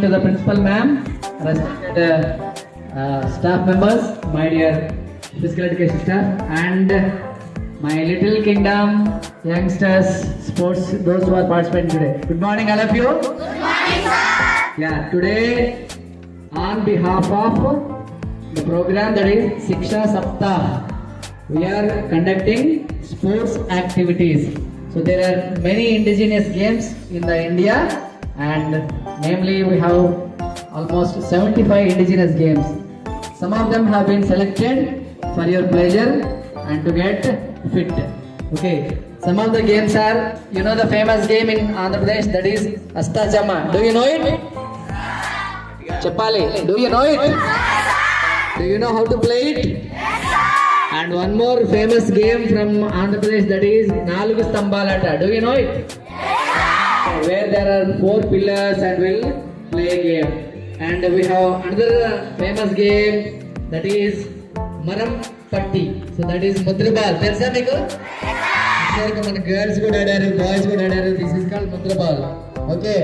morning to the principal ma'am, respected staff members, my dear physical education staff, and my little kingdom youngsters, sports, those who are participating today. Good morning, all of you. Good morning, sir. Yeah, today on behalf of the program that is Shiksha Saptah, we are conducting sports activities. So there are many indigenous games in the India, and namely we have almost 75 indigenous games. Some of them have been selected for your pleasure and to get fit. Okay, some of the games are, you know, the famous game in Andhra Pradesh, that is Astachama. Do you know it? Chappali, do you know it? Do you know how to play it? And one more famous game from Andhra Pradesh, that is Nalugu Stambalata. Do you know it? Where there are 4 pillars and will play a game. And we have another famous game, that is Maram Patti. So that is Mudra Ball. Telsa meeku? మన girls కూడా ఆడారు, boys కూడా ఆడారు. This is called Mudra Ball. Okay.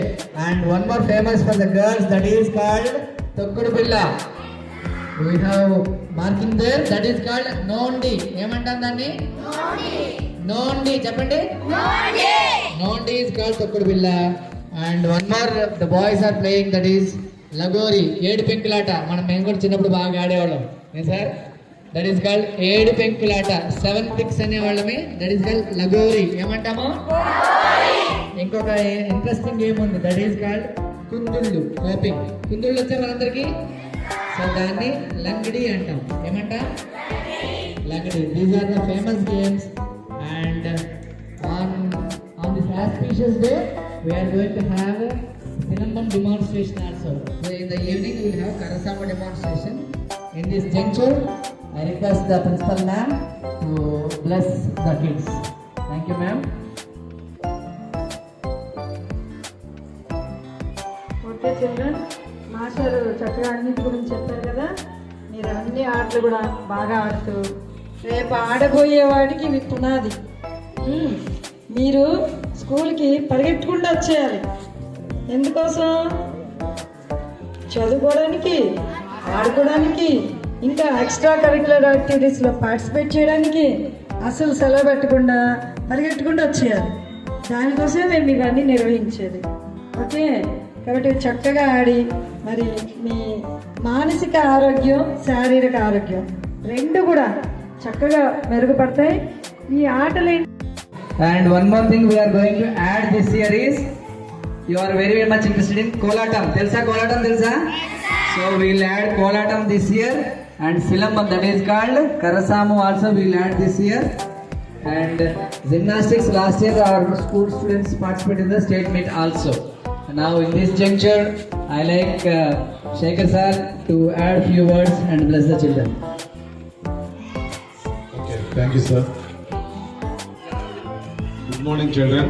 And one more famous for the girls, that is called Tokkudu Billa. We have marking there, that is called Nondi. ఏమంటాం దాన్ని? Nondi. చెప్పండి. Nondi is called Tokkudu Billa. And one more the boys are playing, that is Lagori. ఏడు పెంకులాట. మేము కూడా చిన్నప్పుడు బాగా ఆడేవాళ్ళం. ఏం సార్? దట్ ఈస్ కాల్డ్ ఏడు పెంకులాట. 7 పిక్స్ అనేవాళ్ళమే. That is called Lagori. ఏమంటాము? ఇంకొక ఇంట్రెస్టింగ్ గేమ్ ఉంది, దట్ ఈస్ కాల్డ్ కుందుళ్ళు. కోపింగ్. కుందుళ్ళు వచ్చే మనందరికి. సో దాన్ని లంగడి అంటాం. ఏమంటాం? Langdi. These are the famous games. And on this auspicious day we are going to have Silambam demonstration also. So in the evening we will have Karasama demonstration. In this juncture I request the principal ma'am to bless the kids. Thank you, ma'am. Okay children, master చక్కగా అన్నిటి గురించి చెప్పారు కదా. మీరు అన్ని ఆటలు కూడా బాగా ఆడుతూ రేపు ఆడబోయే వాటికి ఇవి పునాది. మీరు స్కూల్కి పరిగెట్టకుండా వచ్చేయాలి. ఎందుకోసం? చదువుకోవడానికి, ఆడుకోవడానికి, ఇంకా ఎక్స్ట్రా కరిక్యులర్ యాక్టివిటీస్లో పార్టిసిపేట్ చేయడానికి. అసలు సెలవు పెట్టకుండా పరిగెట్టకుండా వచ్చేయాలి. దానికోసమే మేము ఇవన్నీ నిర్వహించేది. ఓకే, కాబట్టి చక్కగా ఆడి మరి మీ మానసిక ఆరోగ్యం, శారీరక ఆరోగ్యం రెండు కూడా చక్కగా మెరుగుపడతాయి ఈ ఆటలు. And one more thing we are going to add this year is, you are very much interested in Kolatam. Telsa Kolatam? Telsa? So we will add Kolatam this year, and Silambam, that is called Karasamu, also we will add this year. And gymnastics, last year our school students participated in the state meet also. Now in this juncture I like Shekhar sir to add few words and bless the children. Okay, thank you sir. Good morning children.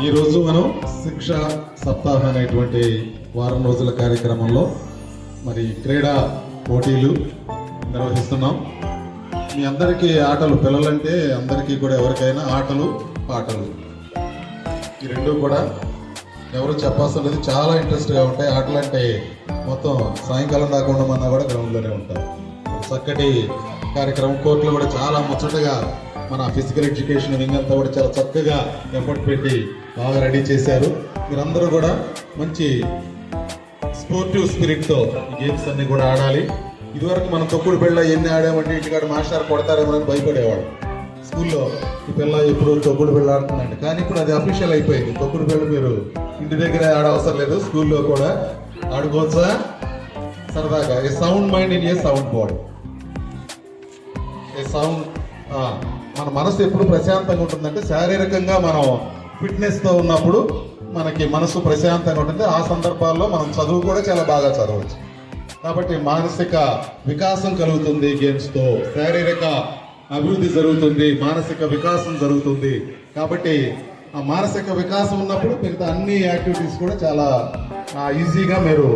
ఈ రోజు మనం శిక్ష సప్తాహ అనేటువంటి వారం రోజుల కార్యక్రమంలో మరి క్రీడా పోటీలు నిర్వహిస్తున్నాం. మీ అందరికీ ఆటలు, పిల్లలంటే అందరికీ కూడా ఎవరికైనా ఆటలు పాటలు ఈ రెండు కూడా ఎవరు చెప్పాల్సిన లేదు, చాలా ఇంట్రెస్ట్గా ఉంటాయి. ఆటలు అంటే మొత్తం సాయంకాలం దాకా ఉండమన్నా కూడా గ్రౌండ్లోనే ఉంటారు. చక్కటి కార్యక్రమం, కోర్టులో కూడా చాలా ముచ్చటగా మన ఫిజికల్ ఎడ్యుకేషన్ వింగ్ అంతా కూడా చాలా చక్కగా ఎఫర్ట్ పెట్టి బాగా రెడీ చేశారు. మీరందరూ కూడా మంచి స్పోర్టివ్ స్పిరిట్తో ఈ గేమ్స్ అన్ని కూడా ఆడాలి. ఇదివరకు మనం తొక్కుడు పిల్ల ఎన్ని ఆడామంటే ఇంటికాడ మాస్టర్ కొడతారేమో అని భయపడేవాడు. స్కూల్లో ఈ పిల్ల ఎప్పుడు తొక్కుడు పిల్ల ఆడుతుందండి, కానీ ఇప్పుడు అది అఫీషియల్ అయిపోయింది. తొక్కుడు పిల్ల మీరు ఇంటి దగ్గర ఆడవసరం లేదు, స్కూల్లో కూడా ఆడుకోవచ్చా సరదాగా. A sound mind in a sound body. A sound మన మనసు ఎప్పుడు ప్రశాంతంగా ఉంటుందంటే శారీరకంగా మనం ఫిట్నెస్తో ఉన్నప్పుడు మనకి మనసు ప్రశాంతంగా ఉంటుంది. ఆ సందర్భాల్లో మనం చదువు కూడా చాలా బాగా చదవచ్చు. కాబట్టి మానసిక వికాసం కలుగుతుంది గేమ్స్తో, శారీరక అభివృద్ధి జరుగుతుంది, మానసిక వికాసం జరుగుతుంది. కాబట్టి ఆ మానసిక వికాసం ఉన్నప్పుడు మిగతా అన్ని యాక్టివిటీస్ కూడా చాలా ఈజీగా మీరు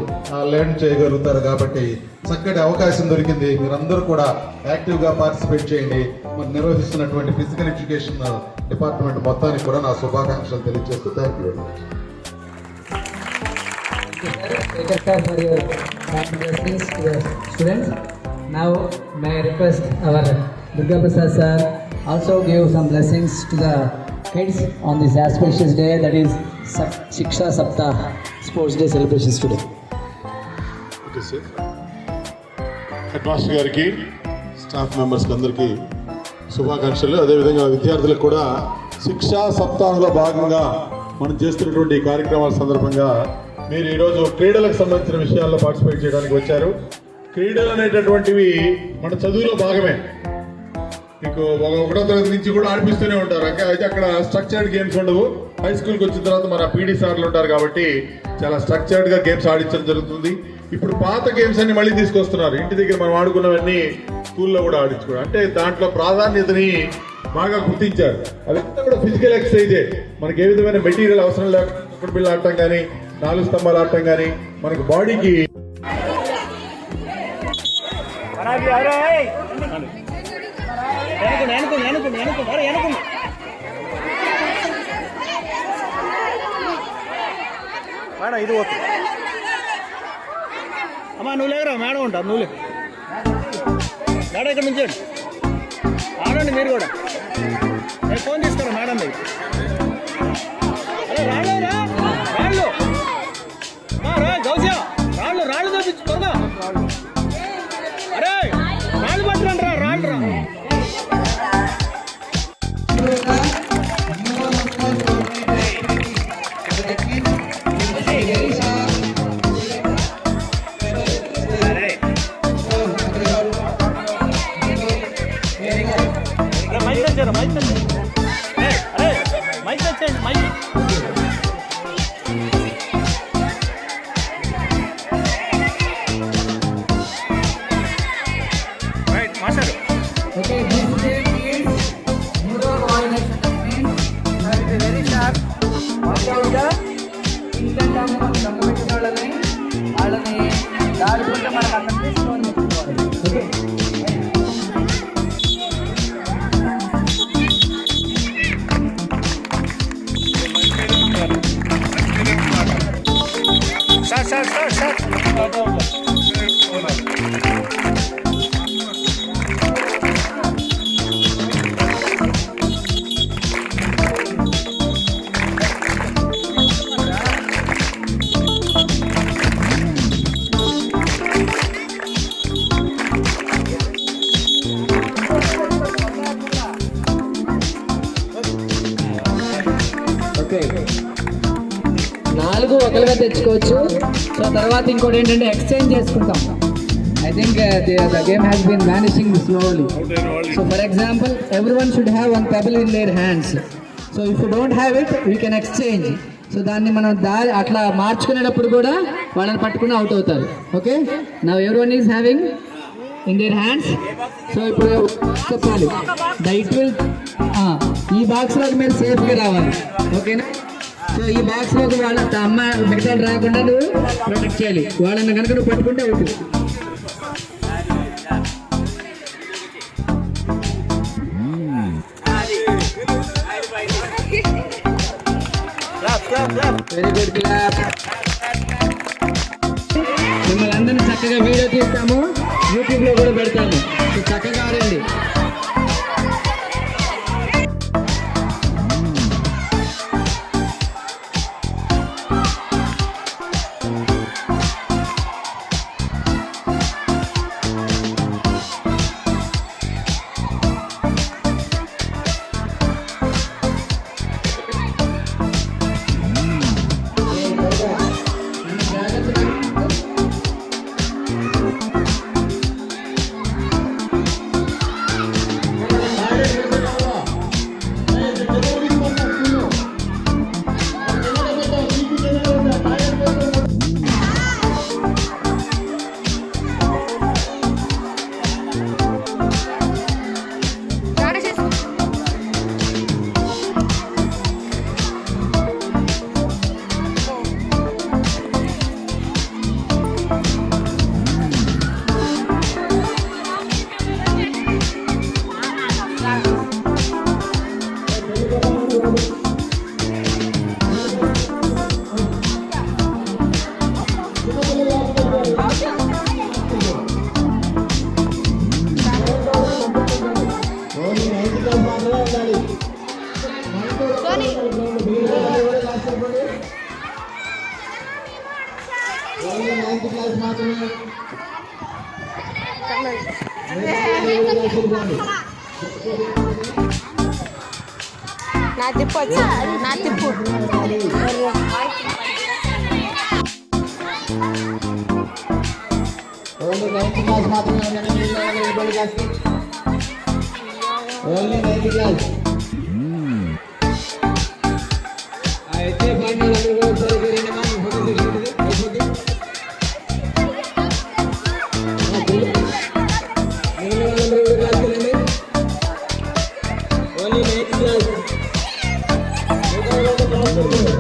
లెర్న్ చేయగలుగుతారు. కాబట్టి చక్కటి అవకాశం దొరికింది. మీరందరూ కూడా యాక్టివ్గా పార్టిసిపేట్ చేయండి. మరి నిర్వహిస్తున్నటువంటి ఫిజికల్ ఎడ్యుకేషన్ డిపార్ట్మెంట్ మొత్తానికి కూడా నా శుభాకాంక్షలు తెలియజేస్తూ thank you very much. Take a start for your kind blessings to the students. Now, may I request our Durga Prasad sir also give some blessings to the kids on this auspicious day, that is Shiksha Saptah Sports Day celebrations today. Okay sir. Head master గారికి, staff మెంబర్స్కి అందరికీ శుభాకాంక్షలు. అదేవిధంగా విద్యార్థులకు కూడా శిక్షా సప్తాహంలో భాగంగా మనం చేస్తున్నటువంటి ఈ కార్యక్రమాల సందర్భంగా మీరు ఈరోజు క్రీడలకు సంబంధించిన విషయాల్లో పార్టిసిపేట్ చేయడానికి వచ్చారు. క్రీడలు అనేటటువంటివి మన చదువులో భాగమే. మీకు ఒకటో తరగతి నుంచి కూడా ఆడిపిస్తూనే ఉంటారు. అయితే అక్కడ స్ట్రక్చర్డ్ గేమ్స్ ఉండవు. హై స్కూల్కి వచ్చిన తర్వాత మన పీడీ సార్లు ఉంటారు కాబట్టి చాలా స్ట్రక్చర్డ్గా గేమ్స్ ఆడించడం జరుగుతుంది. ఇప్పుడు పాత గేమ్స్ అన్ని మళ్ళీ తీసుకొస్తున్నారు. ఇంటి దగ్గర మనం ఆడుకున్నవన్నీ స్కూల్లో కూడా ఆడించుకోవడం, అంటే దాంట్లో ప్రాధాన్యతని బాగా గుర్తించారు. అదంతా కూడా ఫిజికల్ ఎక్సర్సైజే. మనకి ఏ విధమైన మెటీరియల్ అవసరం లేకుండా బిల్లు ఆడటం కానీ, 4 స్తంభాలు ఆడటం కానీ మనకు బాడీకి మేడం ఇది ఓకే అమ్మా. నువ్వు లేకరా, మేడం ఉంటా. నువ్వు లే మేడం, ఇక్కడ నుంచి ఆడండి మీరు కూడా. నేను ఫోన్ తీసుకురా మేడం దగ్గర. అరే రాళ్ళేరా, రాళ్ళు రా గౌస్యా, రాళ్ళు చూపించు త్వరగా. అరే రాళ్ళు పట్టుకోండి రా, రాళ్ళు రా. Okay, this game is judo coordination. Means that is very sharp. Watch out the instant of committed వాళ్ళని దాడుకుంటే మనకు అక్కడ తీసుకోవాలి. Okay, sir okay. 4 ఒకరిగా తెచ్చుకోవచ్చు. సో తర్వాత ఇంకోటి ఏంటంటే ఎక్స్చేంజ్ చేసుకుంటాం. I think the game has been vanishing slowly. So for example, everyone should have 1 pebble in their hands. So if you don't have it, we can exchange. So దాన్ని మనం అట్లా మార్చుకునేటప్పుడు కూడా వాళ్ళని పట్టుకుని అవుట్ అవుతారు. Okay, now everyone is having in their hands. So ఇప్పుడు చెప్పాలి, ఇట్ విల్ ఈ బాక్స్లోకి మీరు సేఫ్గా రావాలి. ఓకేనా? సో ఈ బాక్స్లోకి వాళ్ళ అమ్మ మిగతా రాకుండా నువ్వు ప్రొటెక్ట్ చేయాలి. వాళ్ళని కనుక నువ్వు పట్టుకుంటే అవుట్. Very good clap. మిమ్మల్ని అందరినీ చక్కగా వీడియో తీస్తాము, యూట్యూబ్లో కూడా పెడతాము. సో చక్కగా ఆడండి. ఓన్లీ 9th క్లాస్ మాత్రమే. నా తిప్పు వచ్చి నా తిప్పు ఓన్లీ 9th క్లాస్ మాత్రమే ఉండండి. మిగిలిన వాళ్ళు వెళ్ళిపోండి క్లాస్కి. Only 9th class. అయితే ఫైనల్ అందరూ కూడా ఒకసారి చేరండి అమ్మా. ఫోటో సెషన్ ఉంటుంది. అయిపోద్ది. మిగిలిన వాళ్ళందరూ కూడా క్లాస్కి వెళ్ళండి. Only 9th class. మిగతా వాళ్ళందరూ క్లాస్కి వెళ్ళండి.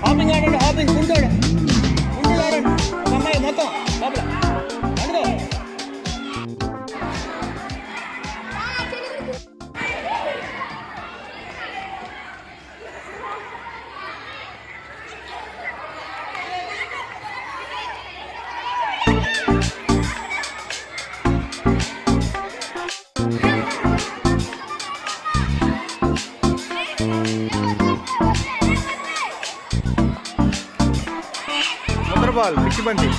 హాపింగ్ ఆడండి, హాపింగ్ కుంటాడు కుంటాడు ఆడండి. అమ్మాయి మొత్తం లోపల అడుగు. బాల్ పిచ్చి బంతి.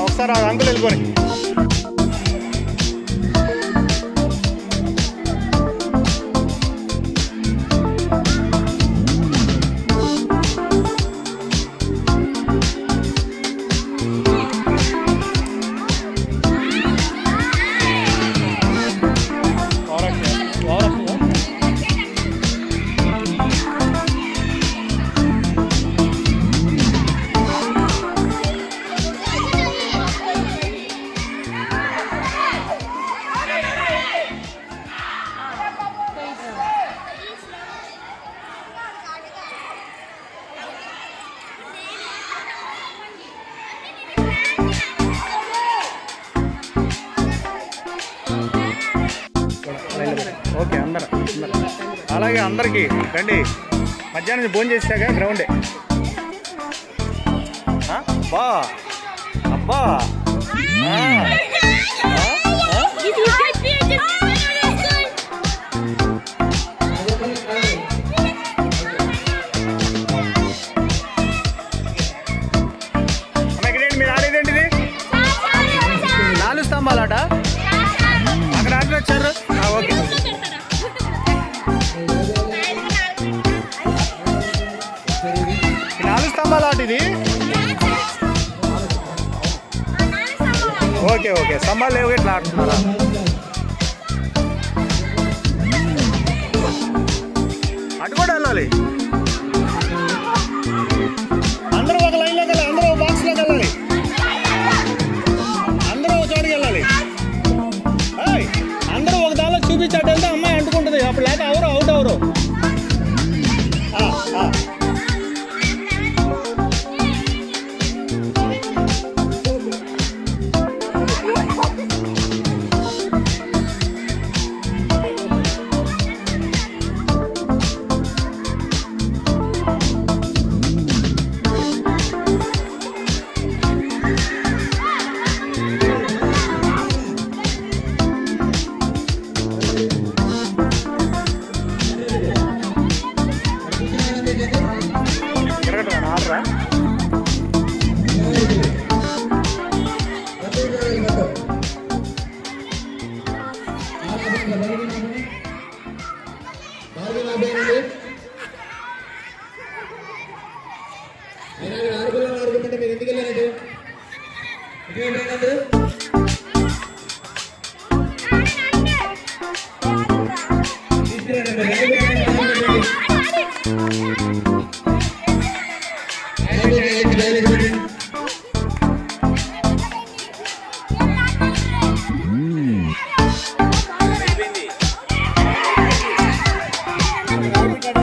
ఒకసారి అంకుల్ వెళ్ళిపోయి. ఓకే అందరూ అలాగే అందరికీ రండి. మధ్యాహ్నం భోజనం చేసాక గ్రౌండే. బా అబ్బా మీరు ఆడేదేంటిది? 4 స్తంభాలాట అక్కడ ఆటలు వచ్చారు. ఓకే స్తంభాలాట ఇది. ఓకే ఓకే స్తంభాలు లేవు ఇట్లా ఆడుతున్నారా? వెళ్ళాలి. అందరూ ఒక లైన్లోకి వెళ్ళాలి, అందరూ ఒక బాక్స్లోకి వెళ్ళాలి, అందరూ ఒక చోటుకి వెళ్ళాలి. అందరూ ఒక దానిలో చూపించాడు వెళ్తే అమ్మాయి అంటుకుంటుంది, అప్పుడు లేక ఎవరు అవుట్ అవరు. ఆడరా ఆడుకుంటే మీరు ఎందుకు వెళ్ళారంటే